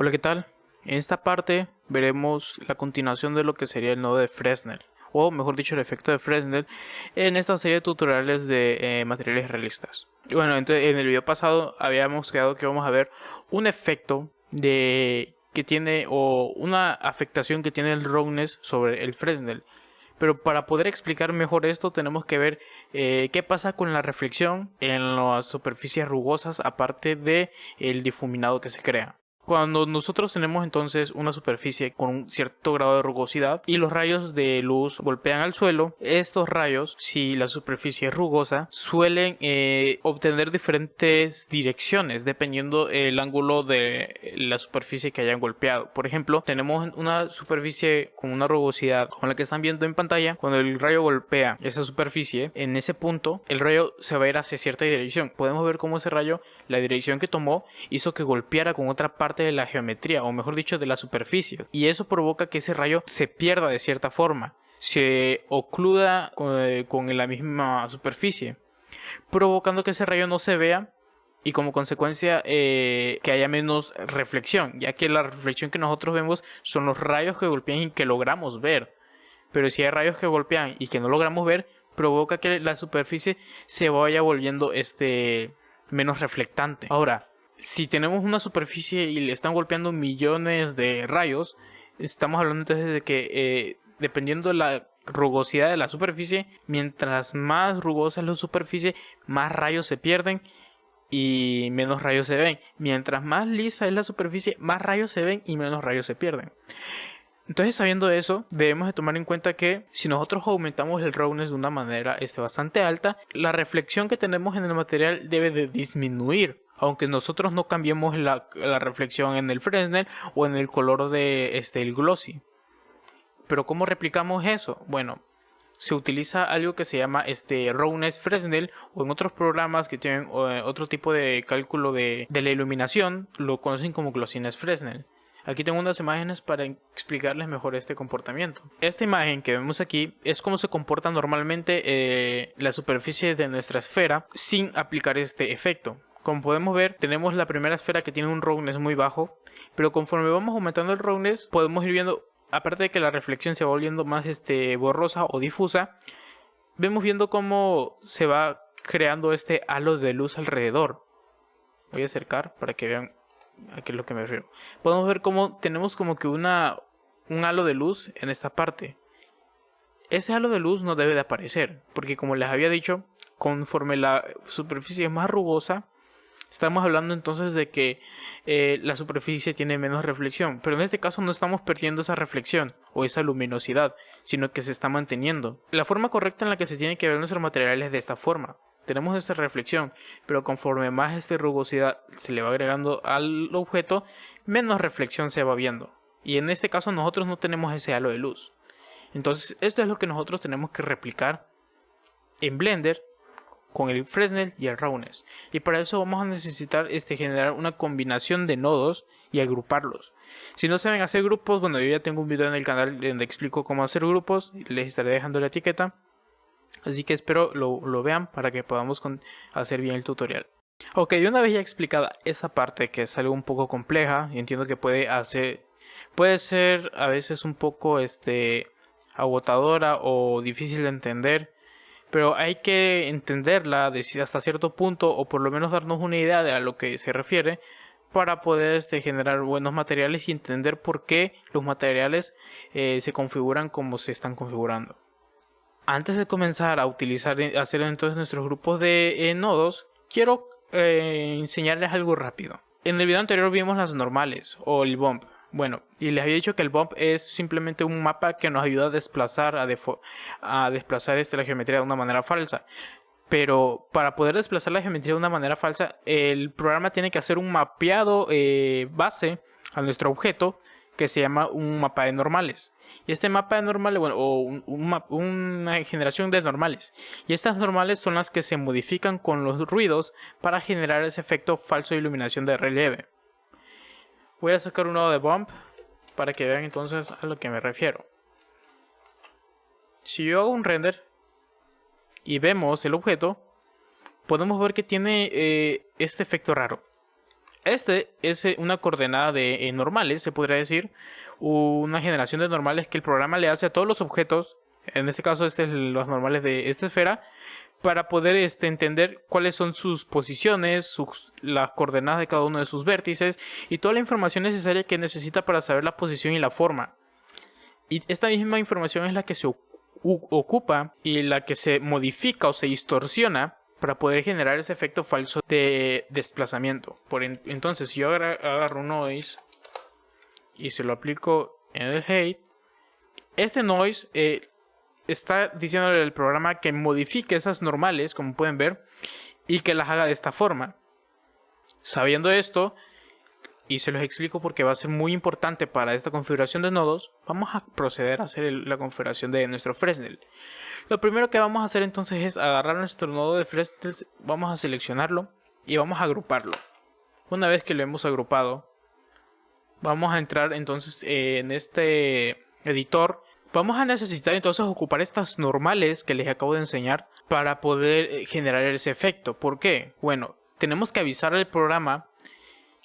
Hola, ¿qué tal? En esta parte veremos la continuación de lo que sería el nodo de Fresnel, o mejor dicho, el efecto de Fresnel en esta serie de tutoriales de materiales realistas. Y bueno, entonces en el video pasado habíamos quedado que vamos a ver un efecto de que tiene o una afectación que tiene el roughness sobre el Fresnel. Pero para poder explicar mejor esto tenemos que ver qué pasa con la reflexión en las superficies rugosas aparte de el difuminado que se crea. Cuando nosotros tenemos entonces una superficie con un cierto grado de rugosidad y los rayos de luz golpean al suelo, estos rayos, si la superficie es rugosa, suelen obtener diferentes direcciones dependiendo el ángulo de la superficie que hayan golpeado. Por ejemplo, tenemos una superficie con una rugosidad como la que están viendo en pantalla. Cuando el rayo golpea esa superficie, en ese punto el rayo se va a ir hacia cierta dirección. Podemos ver cómo ese rayo, la dirección que tomó, hizo que golpeara con otra parte de la geometría, o mejor dicho, de la superficie, y eso provoca que ese rayo se pierda de cierta forma, se ocluda con la misma superficie, provocando que ese rayo no se vea y como consecuencia que haya menos reflexión, ya que la reflexión que nosotros vemos son los rayos que golpean y que logramos ver. Pero si hay rayos que golpean y que no logramos ver, provoca que la superficie se vaya volviendo menos reflectante. Ahora, si tenemos una superficie y le están golpeando millones de rayos, estamos hablando entonces de que dependiendo de la rugosidad de la superficie, mientras más rugosa es la superficie, más rayos se pierden y menos rayos se ven. Mientras más lisa es la superficie, más rayos se ven y menos rayos se pierden. Entonces, sabiendo eso, debemos de tomar en cuenta que si nosotros aumentamos el roughness de una manera bastante alta, la reflexión que tenemos en el material debe de disminuir, aunque nosotros no cambiemos la reflexión en el Fresnel o en el color de el glossy. Pero ¿cómo replicamos eso? Bueno, se utiliza algo que se llama roughness Fresnel, o en otros programas que tienen otro tipo de cálculo de la iluminación lo conocen como glossiness Fresnel. Aquí tengo unas imágenes para explicarles mejor este comportamiento. Esta imagen que vemos aquí es cómo se comporta normalmente la superficie de nuestra esfera sin aplicar este efecto. Como podemos ver, tenemos la primera esfera que tiene un roughness muy bajo, pero conforme vamos aumentando el roughness podemos ir viendo, aparte de que la reflexión se va volviendo más borrosa o difusa, vemos viendo cómo se va creando este halo de luz alrededor. Voy a acercar para que vean a qué es lo que me refiero. Podemos ver cómo tenemos como que un halo de luz en esta parte. Ese halo de luz no debe de aparecer, porque como les había dicho, conforme la superficie es más rugosa, estamos hablando entonces de que la superficie tiene menos reflexión, pero en este caso no estamos perdiendo esa reflexión o esa luminosidad, sino que se está manteniendo. La forma correcta en la que se tiene que ver nuestro material es de esta forma. Tenemos esta reflexión, pero conforme más rugosidad se le va agregando al objeto, menos reflexión se va viendo. Y en este caso nosotros no tenemos ese halo de luz. Entonces esto es lo que nosotros tenemos que replicar en Blender con el Fresnel y el roughness, y para eso vamos a necesitar generar una combinación de nodos y agruparlos. Si no saben hacer grupos, bueno, yo ya tengo un video en el canal donde explico cómo hacer grupos, les estaré dejando la etiqueta, así que espero lo vean para que podamos hacer bien el tutorial. Ok, una vez ya explicada esa parte, que es algo un poco compleja y entiendo que puede ser a veces un poco agotadora o difícil de entender, pero hay que entenderla hasta cierto punto, o por lo menos darnos una idea de a lo que se refiere, para poder generar buenos materiales y entender por qué los materiales se configuran como se están configurando. Antes de comenzar a hacer entonces nuestros grupos de nodos, quiero enseñarles algo rápido. En el video anterior vimos las normales o el bump. Bueno, y les había dicho que el bump es simplemente un mapa que nos ayuda a desplazar la geometría de una manera falsa. Pero para poder desplazar la geometría de una manera falsa, el programa tiene que hacer un mapeado base a nuestro objeto que se llama un mapa de normales. Y este mapa de normales, bueno, o una generación de normales. Y estas normales son las que se modifican con los ruidos para generar ese efecto falso de iluminación de relieve. Voy a sacar un nodo de bump para que vean entonces a lo que me refiero. Si yo hago un render y vemos el objeto, podemos ver que tiene este efecto raro. Este es una coordenada de normales, se podría decir, una generación de normales que el programa le hace a todos los objetos. En este caso, los normales de esta esfera, para poder entender cuáles son sus posiciones, las coordenadas de cada uno de sus vértices y toda la información necesaria que necesita para saber la posición y la forma. Y esta misma información es la que se ocupa y la que se modifica o se distorsiona para poder generar ese efecto falso de desplazamiento. Entonces, si yo agarro un noise y se lo aplico en el height, este noise está diciéndole al programa que modifique esas normales, como pueden ver, y que las haga de esta forma. Sabiendo esto, y se los explico porque va a ser muy importante para esta configuración de nodos, vamos a proceder a hacer la configuración de nuestro Fresnel. Lo primero que vamos a hacer entonces es agarrar nuestro nodo de Fresnel, vamos a seleccionarlo y vamos a agruparlo. Una vez que lo hemos agrupado, vamos a entrar entonces en este editor. Vamos a necesitar entonces ocupar estas normales que les acabo de enseñar para poder generar ese efecto. ¿Por qué? Bueno, tenemos que avisar al programa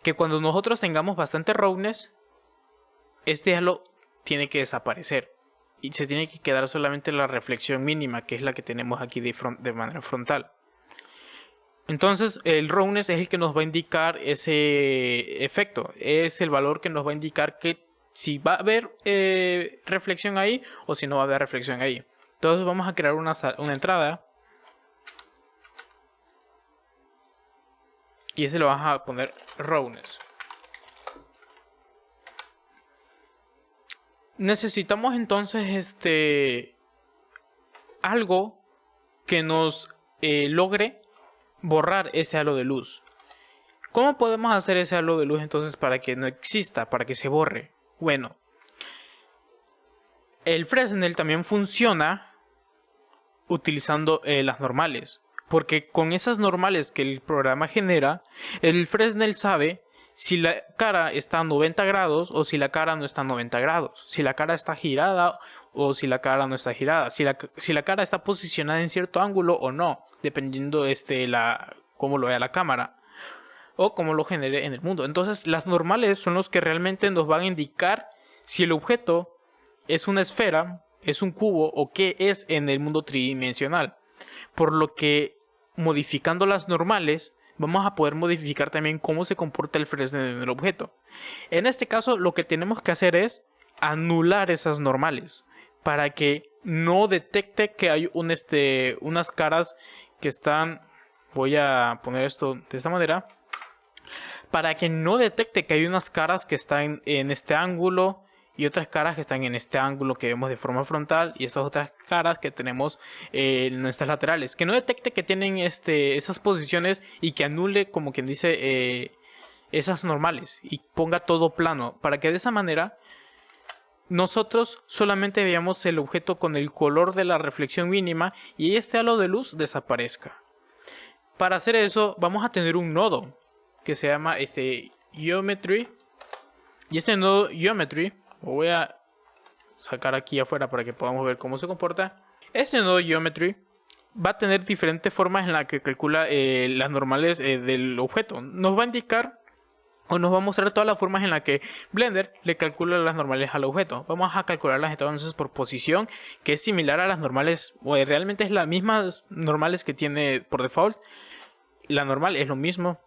que cuando nosotros tengamos bastante roughness, este halo tiene que desaparecer y se tiene que quedar solamente la reflexión mínima, que es la que tenemos aquí de manera frontal. Entonces el roughness es el que nos va a indicar ese efecto, es el valor que nos va a indicar que si va a haber reflexión ahí o si no va a haber reflexión ahí. Entonces vamos a crear una entrada y ese lo vamos a poner roughness. Necesitamos entonces algo que nos logre borrar ese halo de luz. ¿Cómo podemos hacer ese halo de luz entonces para que no exista, para que se borre? Bueno, el Fresnel también funciona utilizando las normales, porque con esas normales que el programa genera, el Fresnel sabe si la cara está a 90 grados o si la cara no está a 90 grados, si la cara está girada o si la cara no está girada, si la cara está posicionada en cierto ángulo o no, dependiendo cómo lo vea la cámara o cómo lo genere en el mundo. Entonces las normales son los que realmente nos van a indicar si el objeto es una esfera, es un cubo o qué es en el mundo tridimensional. Por lo que modificando las normales vamos a poder modificar también cómo se comporta el Fresnel en el objeto. En este caso lo que tenemos que hacer es anular esas normales para que no detecte que hay unas caras que están, voy a poner esto de esta manera, para que no detecte que hay unas caras que están en este ángulo y otras caras que están en este ángulo que vemos de forma frontal y estas otras caras que tenemos en nuestras laterales, que no detecte que tienen esas posiciones y que anule, como quien dice, esas normales y ponga todo plano, para que de esa manera nosotros solamente veamos el objeto con el color de la reflexión mínima y este halo de luz desaparezca. Para hacer eso vamos a tener un nodo que se llama Geometry, y este nodo Geometry lo voy a sacar aquí afuera para que podamos ver cómo se comporta. Este nodo Geometry va a tener diferentes formas en las que calcula las normales del objeto. Nos va a indicar o nos va a mostrar todas las formas en las que Blender le calcula las normales al objeto. Vamos a calcularlas entonces por posición, que es similar a las normales, o realmente es las mismas normales que tiene por default. La normal es lo mismo.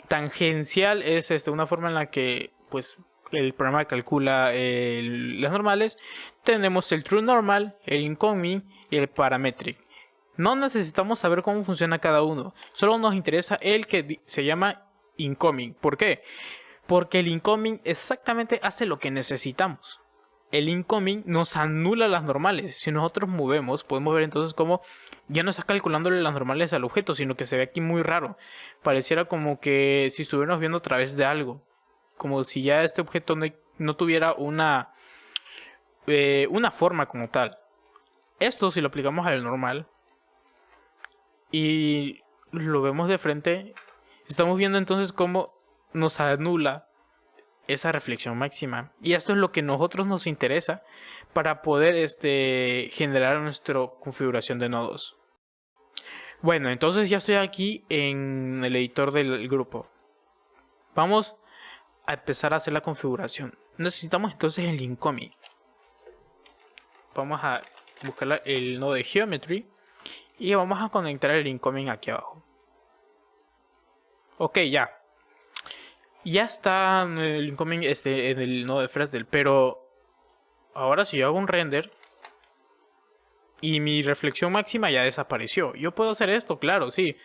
Tangencial es una forma en la que pues el programa calcula las normales. Tenemos el True Normal, el Incoming y el Parametric. No necesitamos saber cómo funciona cada uno, solo nos interesa el que se llama Incoming. ¿Por qué? Porque el Incoming exactamente hace lo que necesitamos. El Incoming nos anula las normales. Si nosotros movemos, podemos ver entonces cómo ya no está calculándole las normales al objeto, sino que se ve aquí muy raro. Pareciera como que si estuviéramos viendo a través de algo, como si ya este objeto no tuviera una forma como tal. Esto, si lo aplicamos al normal y lo vemos de frente, estamos viendo entonces cómo nos anula esa reflexión máxima. Y esto es lo que a nosotros nos interesa para poder generar nuestra configuración de nodos. Bueno, entonces ya estoy aquí en el editor del grupo. Vamos a empezar a hacer la configuración. Necesitamos entonces el incoming. Vamos a buscar el nodo de Geometry y vamos a conectar el incoming aquí abajo. Ok, ya está el incoming en el nodo de Fresnel, pero ahora si yo hago un render y mi reflexión máxima ya desapareció. Yo puedo hacer esto, claro, sí,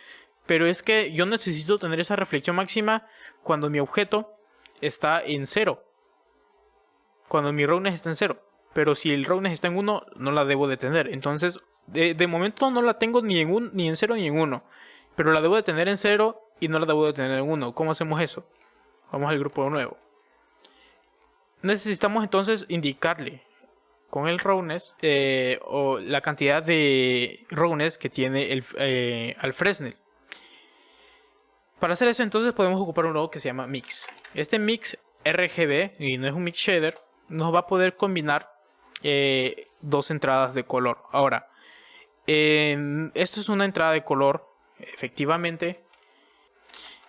pero es que yo necesito tener esa reflexión máxima cuando mi objeto está en 0, cuando mi roughness está en 0. Pero si el roughness está en 1, no la debo de tener. Entonces, de momento no la tengo ni en 0 ni en 1. Pero la debo de tener en 0 y no la debo de tener en 1. ¿Cómo hacemos eso? Vamos al grupo nuevo. Necesitamos entonces indicarle con el roughness o la cantidad de roughness que tiene al Fresnel. Para hacer eso entonces podemos ocupar un nodo que se llama Mix. Este Mix RGB, y no es un Mix Shader, nos va a poder combinar dos entradas de color. Ahora, esto es una entrada de color, efectivamente.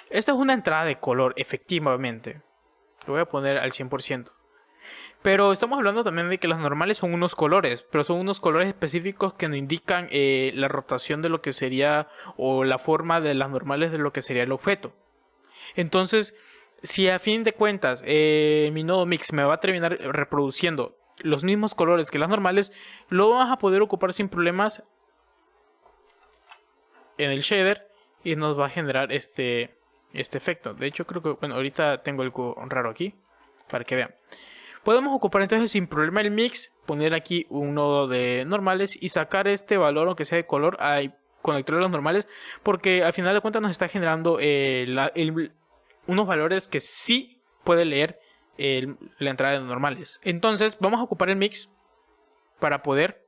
Esta es una entrada de color, efectivamente. Lo voy a poner al 100%. Pero estamos hablando también de que las normales son unos colores, pero son unos colores específicos que nos indican la rotación de lo que sería, o la forma de las normales de lo que sería el objeto. Entonces, si a fin de cuentas mi nodo Mix me va a terminar reproduciendo los mismos colores que las normales, lo vamos a poder ocupar sin problemas en el shader y nos va a generar este efecto. De hecho, creo que, bueno, ahorita tengo algo raro aquí para que vean. Podemos ocupar entonces sin problema el mix, poner aquí un nodo de normales y sacar este valor, aunque sea de color, a conectarlo a los normales, porque al final de cuentas nos está generando unos valores que sí puede leer la entrada de normales. Entonces vamos a ocupar el mix para poder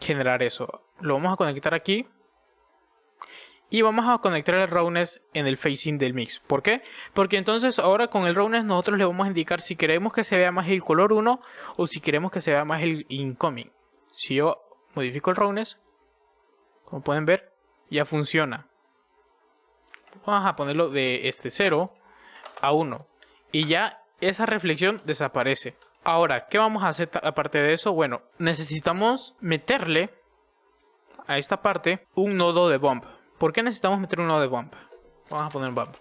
generar eso. Lo vamos a conectar aquí. Y vamos a conectar el roughness en el facing del mix. ¿Por qué? Porque entonces ahora con el roughness nosotros le vamos a indicar si queremos que se vea más el color 1 o si queremos que se vea más el incoming. Si yo modifico el roughness, como pueden ver, ya funciona. Vamos a ponerlo de 0 a 1 y ya esa reflexión desaparece. Ahora, ¿qué vamos a hacer aparte de eso? Bueno, necesitamos meterle a esta parte un nodo de bump. ¿Por qué necesitamos meter un nodo de bump? Vamos a poner bump.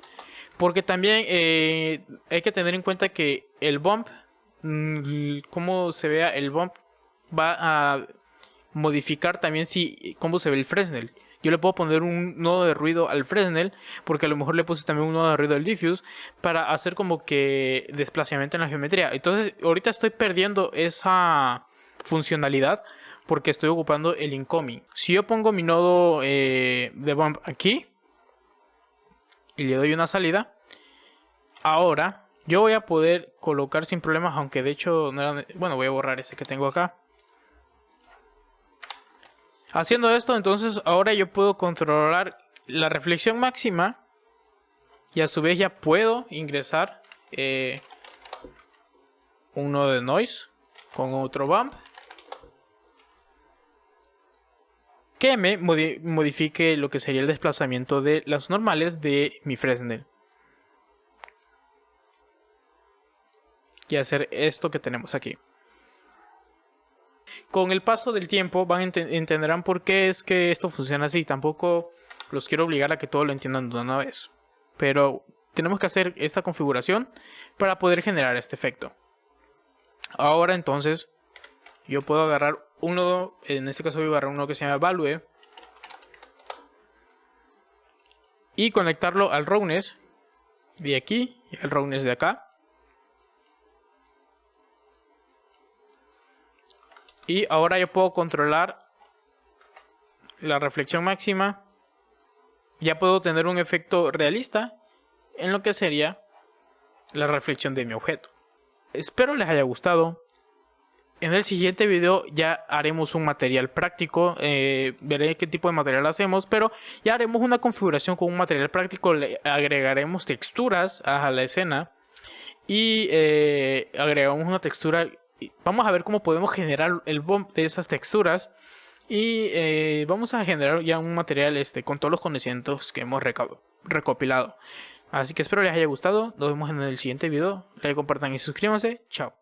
Porque también hay que tener en cuenta que el bump, cómo se vea el bump, va a modificar también cómo se ve el Fresnel. Yo le puedo poner un nodo de ruido al Fresnel, porque a lo mejor le puse también un nodo de ruido al Diffuse, para hacer como que desplazamiento en la geometría. Entonces ahorita estoy perdiendo esa funcionalidad, porque estoy ocupando el incoming. Si yo pongo mi nodo de bump aquí y le doy una salida, ahora yo voy a poder colocar sin problemas, aunque de hecho no era... Bueno, voy a borrar ese que tengo acá. Haciendo esto, entonces ahora yo puedo controlar la reflexión máxima y a su vez ya puedo ingresar un nodo de noise con otro bump que me modifique lo que sería el desplazamiento de las normales de mi Fresnel. Y hacer esto que tenemos aquí. Con el paso del tiempo entenderán por qué es que esto funciona así. Tampoco los quiero obligar a que todo lo entiendan de una vez. Pero tenemos que hacer esta configuración para poder generar este efecto. Ahora entonces yo puedo agarrar un nodo, en este caso voy a agarrar uno que se llama Value, y conectarlo al roughness de aquí y al roughness de acá. Y ahora yo puedo controlar la reflexión máxima. Ya puedo tener un efecto realista en lo que sería la reflexión de mi objeto. Espero les haya gustado. En el siguiente video ya haremos un material práctico, veré qué tipo de material hacemos, pero ya haremos una configuración con un material práctico, le agregaremos texturas a la escena y agregamos una textura. Vamos a ver cómo podemos generar el bump de esas texturas y vamos a generar ya un material con todos los conocimientos que hemos recopilado. Así que espero les haya gustado. Nos vemos en el siguiente video. Like, compartan y suscríbanse. Chao.